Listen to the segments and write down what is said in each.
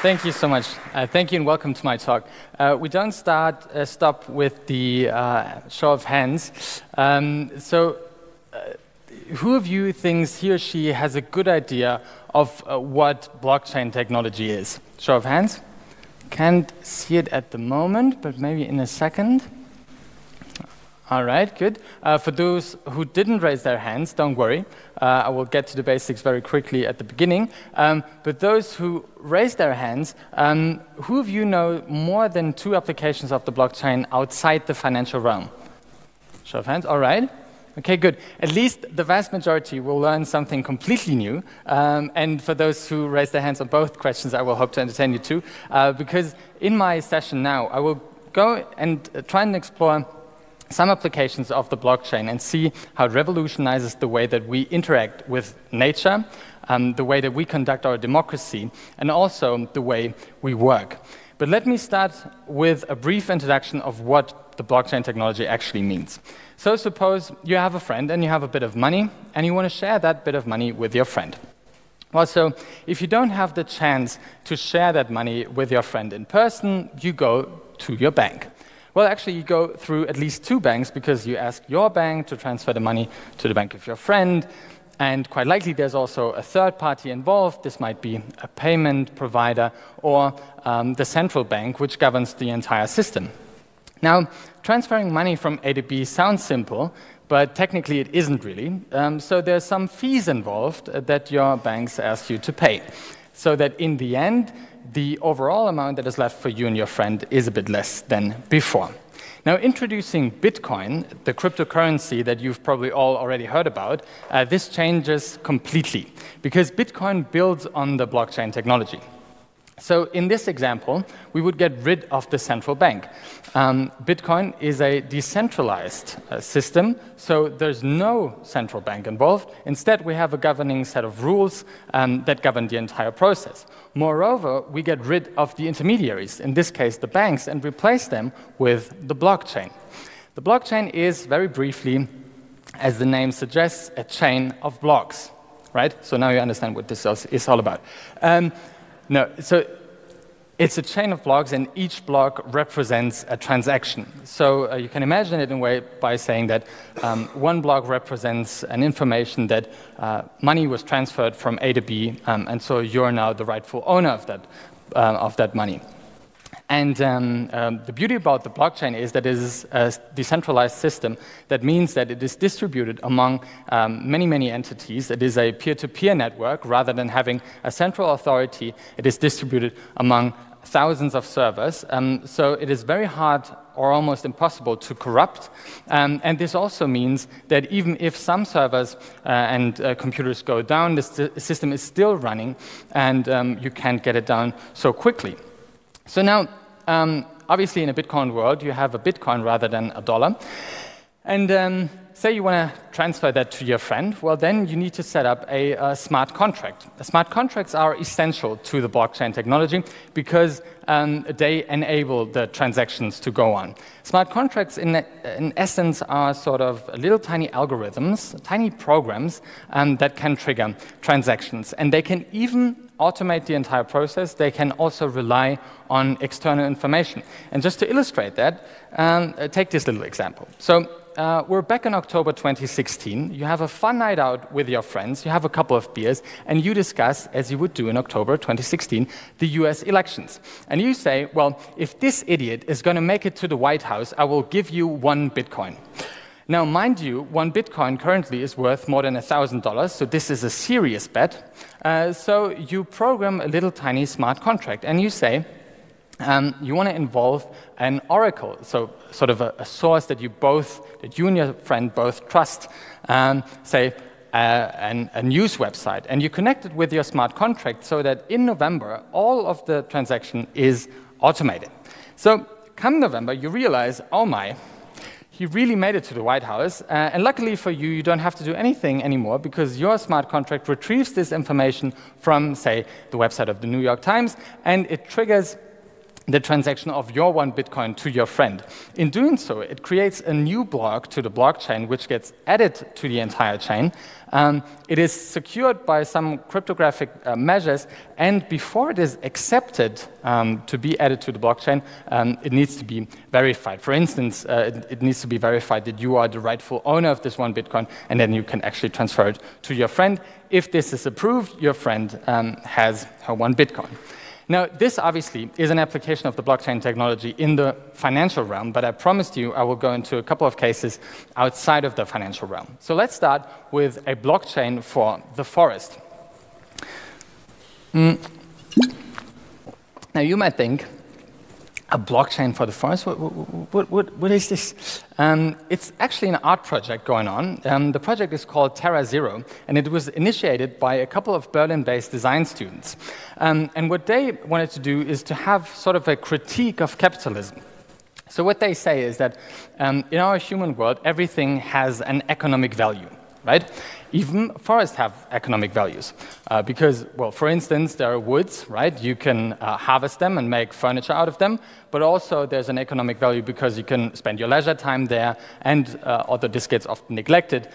Thank you so much. Thank you and welcome to my talk. We don't stop with the show of hands. Who of you thinks he or she has a good idea of what blockchain technology is? Show of hands. Can't see it at the moment, but maybe in a second. All right, good. For those who didn't raise their hands, don't worry. I will get to the basics very quickly at the beginning. But those who raised their hands, who of you know more than 2 applications of the blockchain outside the financial realm? Show of hands, all right. Okay, good. At least the vast majority will learn something completely new. And for those who raise their hands on both questions, I will hope to entertain you too. Because in my session now, I will go and try and explore some applications of the blockchain and see how it revolutionizes the way that we interact with nature, the way that we conduct our democracy, and also the way we work. But let me start with a brief introduction of what the blockchain technology actually means. So suppose you have a friend and you have a bit of money and you want to share that bit of money with your friend. Well, so if you don't have the chance to share that money with your friend in person, you go to your bank. Well, actually, you go through at least 2 banks because you ask your bank to transfer the money to the bank of your friend. And quite likely, there's also a third party involved. This might be a payment provider or the central bank, which governs the entire system. Now, transferring money from A to B sounds simple, but technically it isn't really. So there's some fees involved that your banks ask you to pay, so that in the end, the overall amount that is left for you and your friend is a bit less than before. Now, introducing Bitcoin, the cryptocurrency that you've probably all already heard about, this changes completely, because Bitcoin builds on the blockchain technology. So in this example, we would get rid of the central bank. Bitcoin is a decentralized system, so there's no central bank involved. Instead, we have a governing set of rules that govern the entire process. Moreover, we get rid of the intermediaries, in this case the banks, and replace them with the blockchain. The blockchain is, very briefly, as the name suggests, a chain of blocks, right? So now you understand what this is all about. No, so it's a chain of blocks, and each block represents a transaction. So you can imagine it in a way by saying that one block represents an information that money was transferred from A to B, and so you're now the rightful owner of that money. And the beauty about the blockchain is that it is a decentralized system. That means that it is distributed among many, many entities. It is a peer-to-peer network. Rather than having a central authority, it is distributed among thousands of servers. So it is very hard or almost impossible to corrupt. And this also means that even if some servers and computers go down, the system is still running, and you can't get it down so quickly. So now, obviously in a Bitcoin world, you have a Bitcoin rather than a dollar. And say you want to transfer that to your friend, well, then you need to set up a smart contract. Smart contracts are essential to the blockchain technology because they enable the transactions to go on. Smart contracts, in essence, are sort of little tiny algorithms, tiny programs that can trigger transactions. And they can even automate the entire process. They can also rely on external information. And just to illustrate that, take this little example. So we're back in October 2016. You have a fun night out with your friends. You have a couple of beers, and you discuss, as you would do in October 2016, the US elections. And you say, well, if this idiot is going to make it to the White House, I will give you 1 Bitcoin. Now, mind you, 1 Bitcoin currently is worth more than $1,000, so this is a serious bet. So you program a little tiny smart contract, and you say, you want to involve an oracle, so sort of a source that you and your friend both trust, say a news website, and you connect it with your smart contract so that in November, all of the transaction is automated. So come November, you realize, oh my, he really made it to the White House, and luckily for you, you don't have to do anything anymore because your smart contract retrieves this information from, say, the website of the New York Times, and it triggers the transaction of your 1 Bitcoin to your friend. In doing so, it creates a new block to the blockchain, which gets added to the entire chain. It is secured by some cryptographic measures, and before it is accepted to be added to the blockchain, it needs to be verified. For instance, it needs to be verified that you are the rightful owner of this 1 Bitcoin, and then you can actually transfer it to your friend. If this is approved, your friend has her 1 Bitcoin. Now, this obviously is an application of the blockchain technology in the financial realm, but I promised you I will go into a couple of cases outside of the financial realm. So let's start with a blockchain for the forest. Now, you might think, a blockchain for the forest? What is this? It's actually an art project going on. The project is called Terra Zero, and it was initiated by a couple of Berlin-based design students. And what they wanted to do is to have sort of a critique of capitalism. So what they say is that in our human world, everything has an economic value, right? Even forests have economic values because, well, for instance, there are woods, right? You can harvest them and make furniture out of them, but also there's an economic value because you can spend your leisure time there, and although this gets often neglected,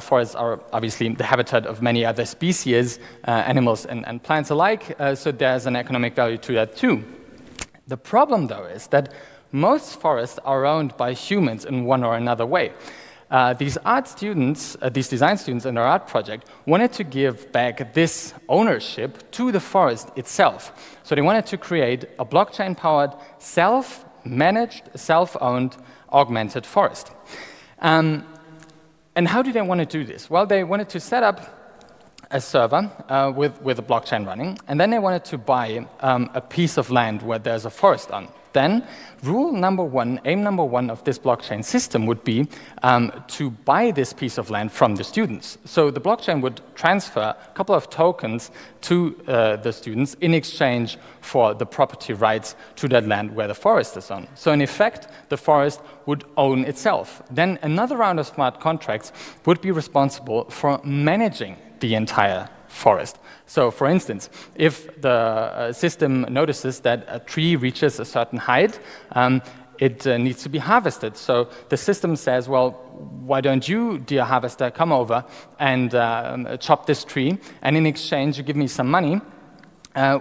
forests are obviously the habitat of many other species, animals and plants alike, so there's an economic value to that too. The problem, though, is that most forests are owned by humans in one or another way. These art students, these design students in their art project wanted to give back this ownership to the forest itself. So they wanted to create a blockchain-powered, self-managed, self-owned, augmented forest. And how do they want to do this? Well, they wanted to set up a server with a blockchain running, and then they wanted to buy a piece of land where there's a forest on. Then, aim number one of this blockchain system would be to buy this piece of land from the students. So the blockchain would transfer a couple of tokens to the students in exchange for the property rights to that land where the forest is on. So in effect, the forest would own itself. Then another round of smart contracts would be responsible for managing the entire forest. So, for instance, if the system notices that a tree reaches a certain height, it needs to be harvested. So the system says, well, why don't you, dear harvester, come over and chop this tree, and in exchange you give me some money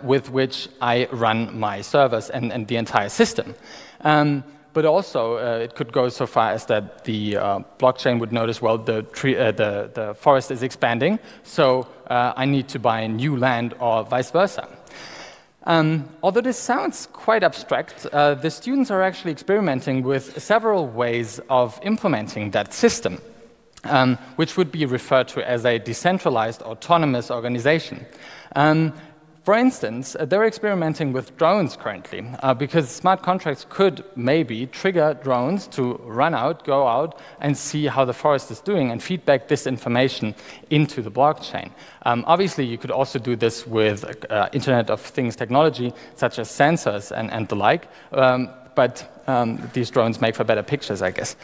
with which I run my servers and the entire system. But also, it could go so far as that the blockchain would notice, well, the forest is expanding, so I need to buy new land, or vice versa. Although this sounds quite abstract, the students are actually experimenting with several ways of implementing that system, which would be referred to as a decentralized autonomous organization. For instance, they're experimenting with drones currently, because smart contracts could maybe trigger drones to run out, go out, and see how the forest is doing and feed back this information into the blockchain. Obviously, you could also do this with Internet of Things technology, such as sensors and the like, but these drones make for better pictures, I guess.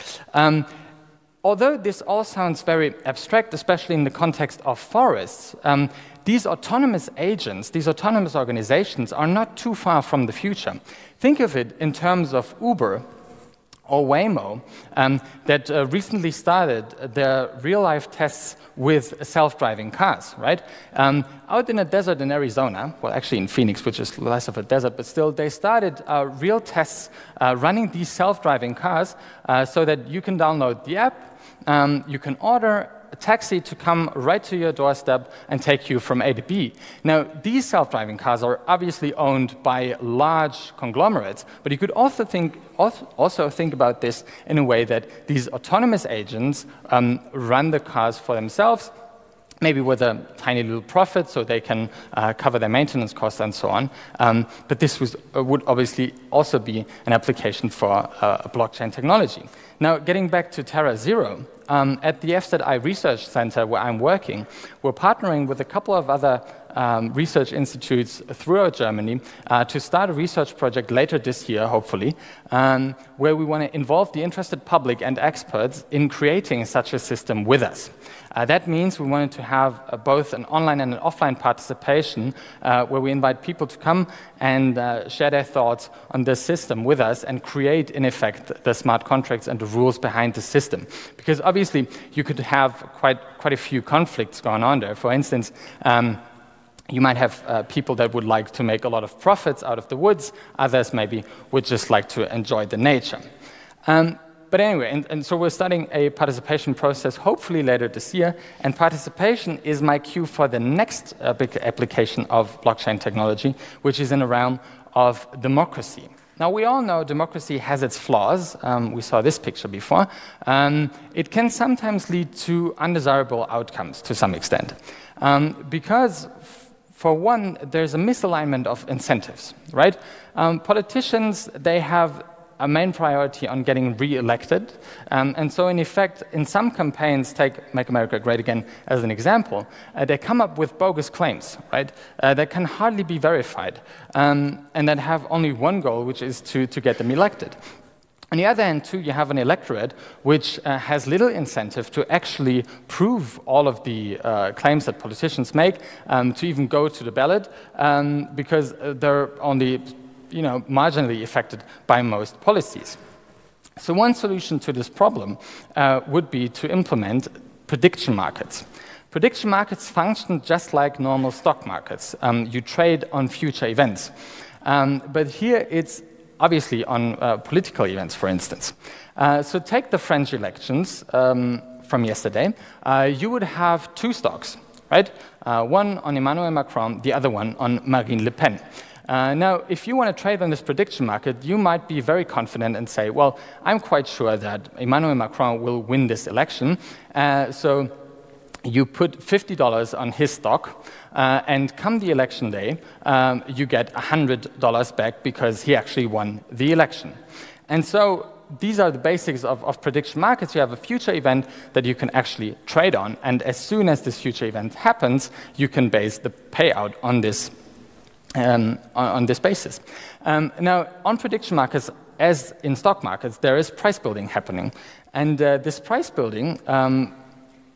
Although this all sounds very abstract, especially in the context of forests, these autonomous agents, these autonomous organizations are not too far from the future. Think of it in terms of Uber or Waymo that recently started their real-life tests with self-driving cars, right? Out in a desert in Arizona, well, actually in Phoenix, which is less of a desert, but still, they started real tests running these self-driving cars so that you can download the app, you can order a taxi to come right to your doorstep and take you from A to B. Now, these self-driving cars are obviously owned by large conglomerates, but you could also think about this in a way that these autonomous agents run the cars for themselves, maybe with a tiny little profit so they can cover their maintenance costs and so on. But this would obviously also be an application for blockchain technology. Now, getting back to Terra Zero, at the FZI Research Center where I'm working, we're partnering with a couple of other research institutes throughout Germany to start a research project later this year, hopefully, where we want to involve the interested public and experts in creating such a system with us. That means we wanted to have both an online and an offline participation where we invite people to come and share their thoughts on this system with us and create, in effect, the smart contracts and the rules behind the system. Because obviously, you could have quite a few conflicts going on there. For instance, you might have people that would like to make a lot of profits out of the woods. Others maybe would just like to enjoy the nature. But anyway, and so we're starting a participation process hopefully later this year. And participation is my cue for the next big application of blockchain technology, which is in the realm of democracy. Now, we all know democracy has its flaws. We saw this picture before. It can sometimes lead to undesirable outcomes to some extent. Because for one, there's a misalignment of incentives, right? Politicians, they have a main priority on getting re-elected. And so in effect, in some campaigns, take Make America Great Again as an example, they come up with bogus claims, right? That can hardly be verified, and that have only one goal, which is to get them elected. On the other hand, too, you have an electorate which has little incentive to actually prove all of the claims that politicians make, to even go to the ballot, because they're only marginally affected by most policies. So one solution to this problem would be to implement prediction markets. Prediction markets function just like normal stock markets. You trade on future events. But here it's obviously on political events, for instance. So take the French elections from yesterday. You would have two stocks, right? One on Emmanuel Macron, the other one on Marine Le Pen. Now, if you want to trade on this prediction market, you might be very confident and say, well, I'm quite sure that Emmanuel Macron will win this election. So you put $50 on his stock, and come the election day, you get $100 back because he actually won the election. And so these are the basics of prediction markets. You have a future event that you can actually trade on, and as soon as this future event happens, you can base the payout on this basis. Now, on prediction markets, as in stock markets, there is price building happening. And this price building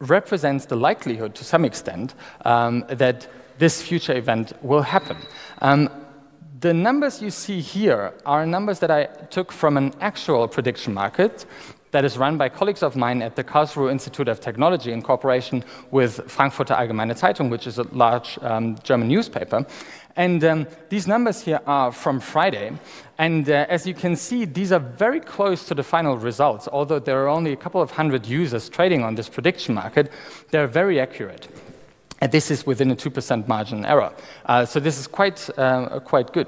represents the likelihood, to some extent, that this future event will happen. The numbers you see here are numbers that I took from an actual prediction market that is run by colleagues of mine at the Karlsruhe Institute of Technology in cooperation with Frankfurter Allgemeine Zeitung, which is a large German newspaper. And these numbers here are from Friday. And as you can see, these are very close to the final results. Although there are only a couple of hundred users trading on this prediction market, they're very accurate. And this is within a 2% margin error. So this is quite good.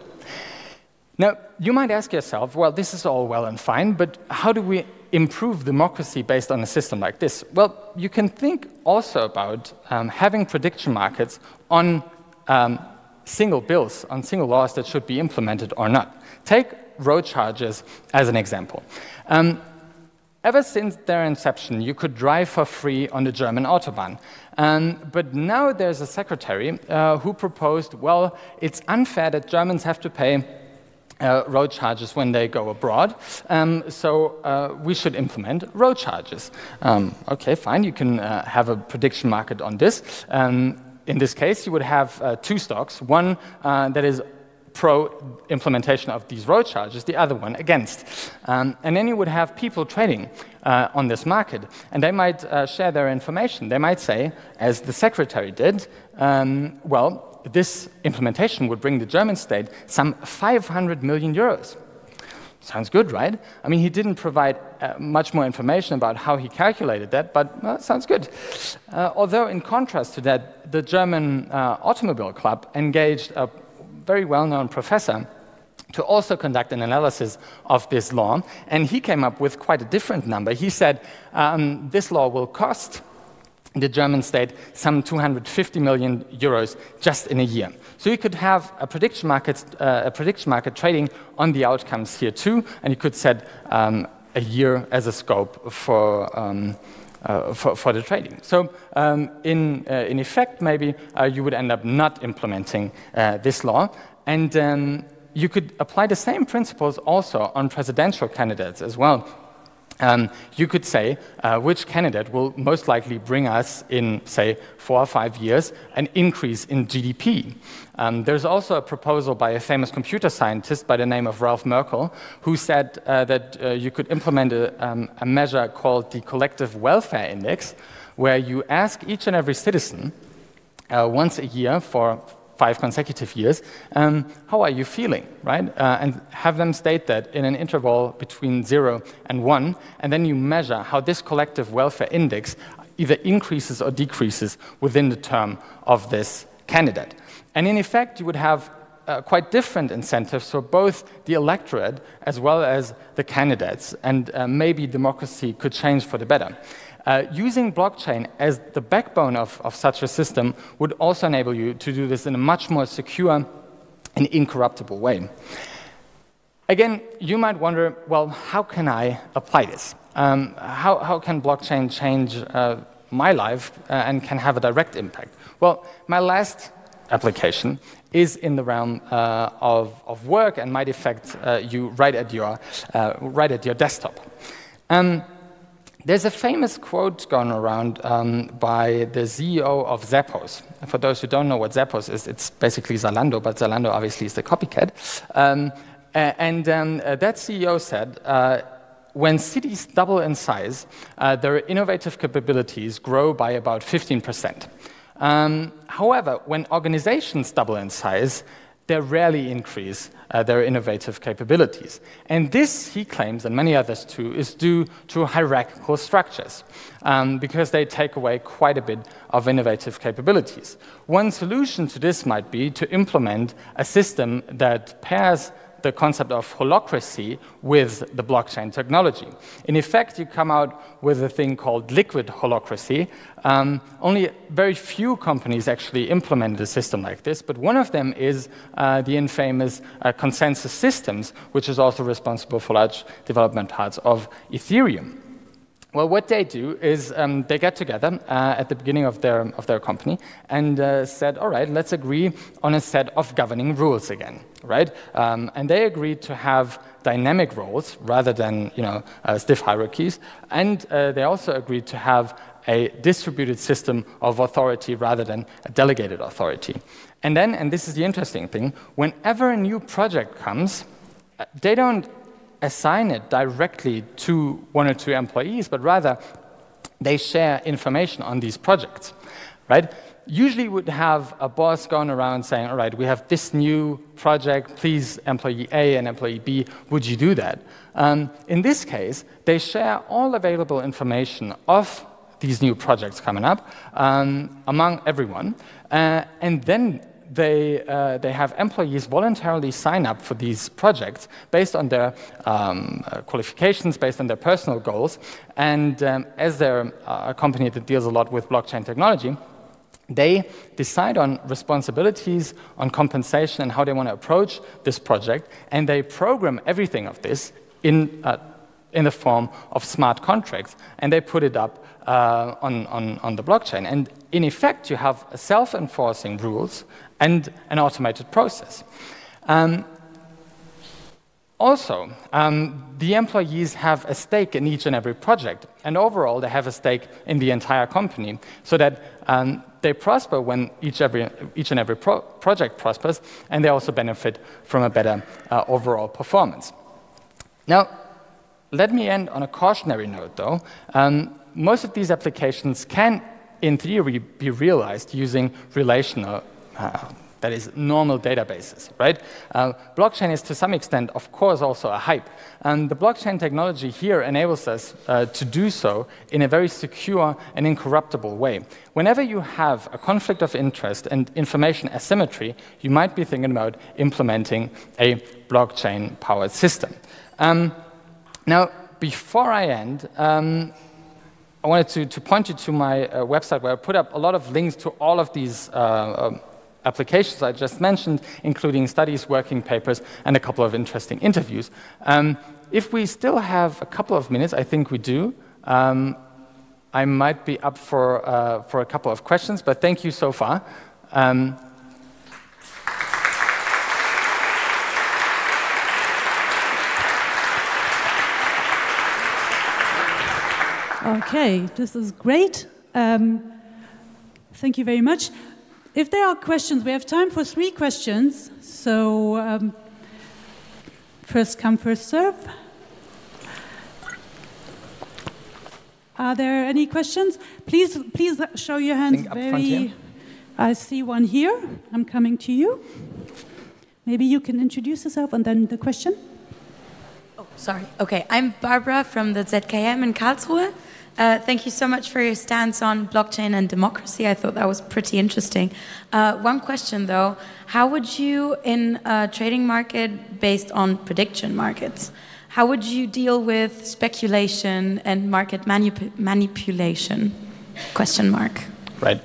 Now, you might ask yourself, well, this is all well and fine, but how do we improve democracy based on a system like this? Well, you can think also about having prediction markets on single bills, on single laws that should be implemented or not. Take road charges as an example. Ever since their inception, you could drive for free on the German Autobahn. But now there's a secretary who proposed, well, it's unfair that Germans have to pay road charges when they go abroad, so we should implement road charges. Okay, fine, you can have a prediction market on this. In this case, you would have two stocks, one that is pro-implementation of these road charges, the other one against. And then you would have people trading on this market, and they might share their information. They might say, as the secretary did, well, this implementation would bring the German state some 500 million euros. Sounds good, right? I mean, he didn't provide much more information about how he calculated that, but well, sounds good. Although, in contrast to that, the German Automobile Club engaged a very well-known professor to also conduct an analysis of this law, and he came up with quite a different number. He said this law will cost the German state some 250 million euros just in a year. So you could have a prediction market trading on the outcomes here too, and you could set a year as a scope for for the trading. So in effect, maybe you would end up not implementing this law, and you could apply the same principles also on presidential candidates as well. You could say which candidate will most likely bring us in, say, 4 or 5 years, an increase in GDP. There's also a proposal by a famous computer scientist by the name of Ralph Merkle, who said that you could implement a measure called the Collective Welfare Index, where you ask each and every citizen once a year for 5 consecutive years, how are you feeling, right? And have them state that in an interval between 0 and 1, and then you measure how this collective welfare index either increases or decreases within the term of this candidate. And in effect, you would have quite different incentives for both the electorate as well as the candidates, and maybe democracy could change for the better. Using blockchain as the backbone of such a system would also enable you to do this in a much more secure and incorruptible way. Again, you might wonder, well, how can I apply this? How can blockchain change my life and can have a direct impact? Well, my last application is in the realm of work and might affect you right at your desktop. There's a famous quote going around by the CEO of Zappos. For those who don't know what Zappos is, it's basically Zalando, but Zalando obviously is the copycat. That CEO said, when cities double in size, their innovative capabilities grow by about 15%. However, when organizations double in size, they rarely increase their innovative capabilities. And this, he claims, and many others too, is due to hierarchical structures, because they take away quite a bit of innovative capabilities. One solution to this might be to implement a system that pairs the concept of holacracy with the blockchain technology. In effect, you come out with a thing called liquid holacracy. Only very few companies actually implemented a system like this, but one of them is the infamous consensus systems, which is also responsible for large development parts of Ethereum. Well, what they do is they get together at the beginning of their company and said, all right, let's agree on a set of governing rules again, right? And they agreed to have dynamic roles rather than stiff hierarchies, and they also agreed to have a distributed system of authority rather than a delegated authority. And then, and this is the interesting thing, whenever a new project comes, they don't assign it directly to 1 or 2 employees, but rather they share information on these projects, right? Usually we would have a boss going around saying, all right, we have this new project, please, employee A and employee B, would you do that? In this case, they share all available information of these new projects coming up among everyone, and then they have employees voluntarily sign up for these projects based on their qualifications, based on their personal goals. And as they're a company that deals a lot with blockchain technology, they decide on responsibilities, on compensation, and how they want to approach this project. And they program everything of this in the form of smart contracts. And they put it up on the blockchain. And in effect, you have self-enforcing rules and an automated process. Also, the employees have a stake in each and every project, and overall they have a stake in the entire company, so that they prosper when each and every project prospers, and they also benefit from a better overall performance. Now, let me end on a cautionary note, though. Most of these applications can, in theory, be realized using relational, that is, normal databases, right? Blockchain is, to some extent, of course, also a hype. And the blockchain technology here enables us to do so in a very secure and incorruptible way. Whenever you have a conflict of interest and information asymmetry, you might be thinking about implementing a blockchain-powered system. Now, before I end, I wanted to point you to my website, where I put up a lot of links to all of these applications I just mentioned, including studies, working papers, and a couple of interesting interviews. If we still have a couple of minutes, I think we do, I might be up for a couple of questions, but thank you so far. Okay, this is great. Thank you very much. If there are questions, we have time for 3 questions. So first come, first serve. Are there any questions? Please show your hands very. I see one here. I'm coming to you. Maybe you can introduce yourself and then the question. Oh, sorry. Okay, I'm Barbara from the ZKM in Karlsruhe. Thank you so much for your stance on blockchain and democracy. I thought that was pretty interesting. One question though, how would you, in a trading market based on prediction markets, how would you deal with speculation and market manipulation? Question mark. Right.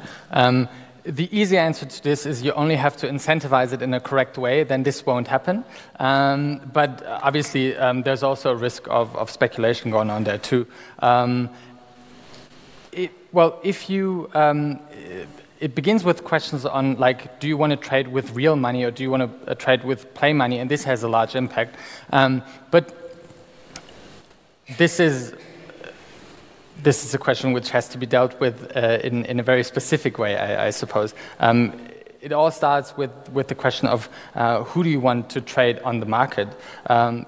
The easy answer to this is you only have to incentivize it in a correct way, then this won't happen. But obviously, there's also a risk of speculation going on there too. It begins with questions on, like, do you want to trade with real money or do you want to trade with play money? And this has a large impact. But this is a question which has to be dealt with in a very specific way, I suppose. It all starts with the question of who do you want to trade on the market.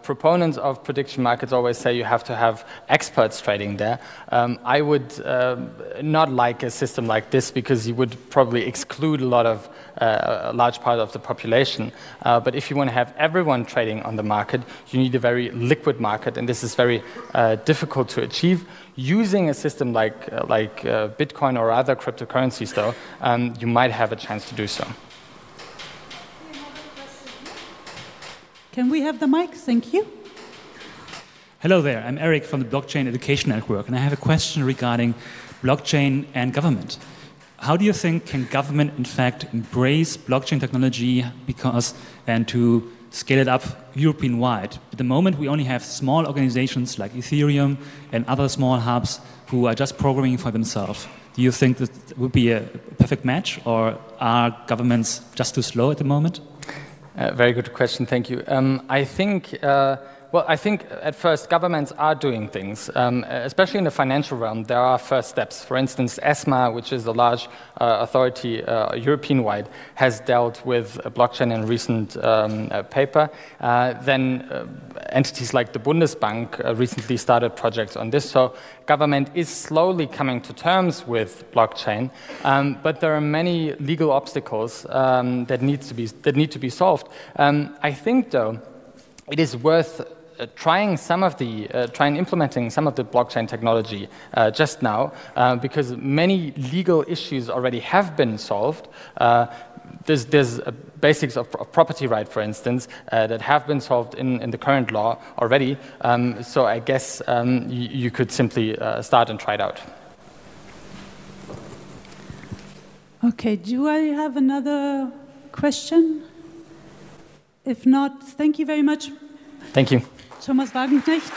Proponents of prediction markets always say you have to have experts trading there. I would not like a system like this because you would probably exclude a large part of the population. But if you want to have everyone trading on the market, you need a very liquid market, and this is very difficult to achieve. Using a system like Bitcoin or other cryptocurrencies, though, you might have a chance to do so. Can we have the mic? Thank you. Hello there, I'm Eric from the Blockchain Education Network, and I have a question regarding blockchain and government. How do you think can government, in fact, embrace blockchain technology and to scale it up European-wide? At the moment, we only have small organizations like Ethereum and other small hubs who are just programming for themselves. Do you think that would be a perfect match, or are governments just too slow at the moment? Very good question, thank you. I think at first governments are doing things, especially in the financial realm. There are first steps. For instance, ESMA, which is a large authority European-wide, has dealt with blockchain in a recent paper. Then entities like the Bundesbank recently started projects on this. So government is slowly coming to terms with blockchain, but there are many legal obstacles that need to be solved. I think, though, it is worth trying implementing some of the blockchain technology just now, because many legal issues already have been solved. There's basics of property right, for instance, that have been solved in the current law already. So I guess you could simply start and try it out. Okay, do I have another question? If not, thank you very much. Thank you. Thomas Wagenknecht.